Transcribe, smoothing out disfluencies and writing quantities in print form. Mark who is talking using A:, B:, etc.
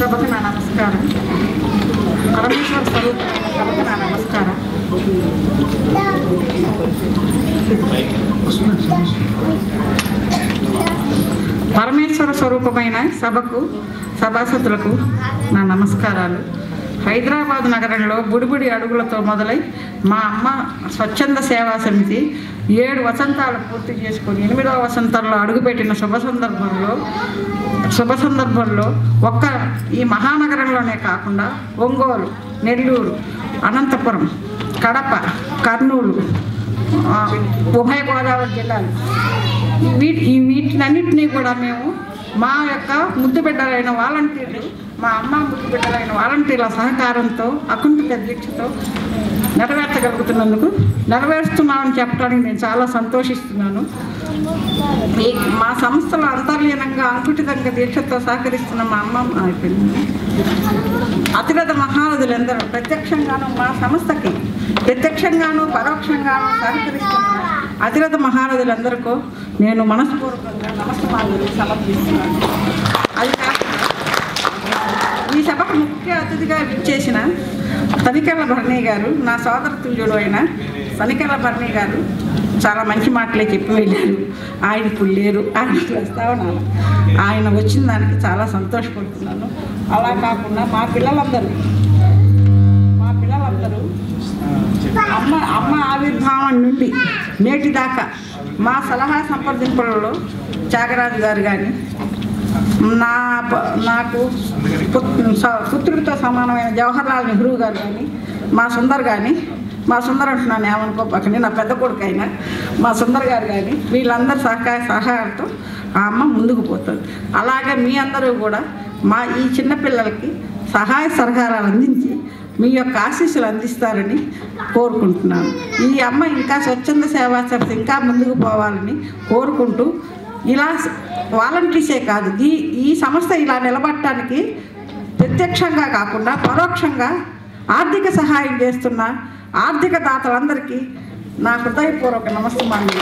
A: సభకు నా నమస్కారం. పరమేశ్వర స్వరూపమైన సభకు నా నమస్కారం. పరమేశ్వర స్వరూపమైన సభకు సభాసదులకు నా నమస్కారాలు. హైదరాబాద్ నగరంలో బుడిబుడి అడుగులతో మొదలై మా అమ్మ స్వచ్ఛంద సేవా సమితి 7 వసంతాలు పూర్తి చేసుకొని 8వ వసంతంలో అడుగుపెట్టిన శుభ సందర్భంలో ఒక్క ఈ మహానగరంలోనే కాకుండా ఒంగోలు, నెల్లూరు, అనంతపురం, కడప, కర్నూలు, ఉభయ గోదావరి జిల్లాలు వీటినన్నింటినీ కూడా మేము మా యొక్క ముద్దు బిడ్డలైన వాలంటీర్లు, మా అమ్మ ముద్దు బిడ్డలైన వాలంటీర్ల సహకారంతో అకుంఠిత దీక్షతో నెరవేరుస్తున్నామని చెప్పడానికి నేను చాలా సంతోషిస్తున్నాను. మా సంస్థలో అంతర్లీనంగా అంకుటితంగా దీక్షతో సహకరిస్తున్న మా అమ్మ అతిరథ మహారథులందరూ ప్రత్యక్షంగాను మా సంస్థకి ప్రత్యక్షంగాను పరోక్షంగాను సహకరిస్తున్న అతిరథ మహారథులందరికీ నేను మనస్పూర్వకంగా నమస్కారాలు సమర్పిస్తున్నాను. అది కాకుండా ఈ సభకు ముఖ్య అతిథిగా విచ్చేసిన తనికెళ్ళ భరణి గారు, నా సోదర తుల్యుడు అయిన తనికెళ్ళ భరణి గారు చాలా మంచి మాటలే చెప్పి వెళ్ళారు. ఆయన ఇప్పుడు లేరు, ఆయన ప్రస్తావన. ఆయన వచ్చిన దానికి చాలా సంతోషపడుతున్నాను. అలా కాకుండా మా పిల్లలందరూ అమ్మ ఆవిర్భావం నుండి నేటి దాకా మా సలహా సంప్రదింపులలో త్యాగరాజు గారు కానీ, నాకు పుత్రుడితో సమానమైన జవహర్లాల్ నెహ్రూ గారు కానీ, మా సుందర్ కానీ, మా సుందర్ అంటున్నాను ఏమనుకోపకండి, నా పెద్ద కొడుకు అయినా మా సుందర్ గారు కానీ, వీళ్ళందరూ సహాయంతో ఆ అమ్మ ముందుకు పోతుంది. అలాగే మీ అందరూ కూడా మా ఈ చిన్నపిల్లలకి సహాయ సహకారాలు అందించి మీ యొక్క ఆశీస్సులు అందిస్తారని కోరుకుంటున్నాను. ఈ అమ్మ ఇంకా స్వచ్ఛంద సేవా సమితి ఇంకా ముందుకు పోవాలని కోరుకుంటూ, ఇలా వాలంటీర్సే కాదు, ఈ సంస్థ ఇలా నిలబడటానికి ప్రత్యక్షంగా కాకుండా పరోక్షంగా ఆర్థిక సహాయం చేస్తున్న ఆర్థిక దాతలందరికీ నా హృదయపూర్వక నమస్కారాలు.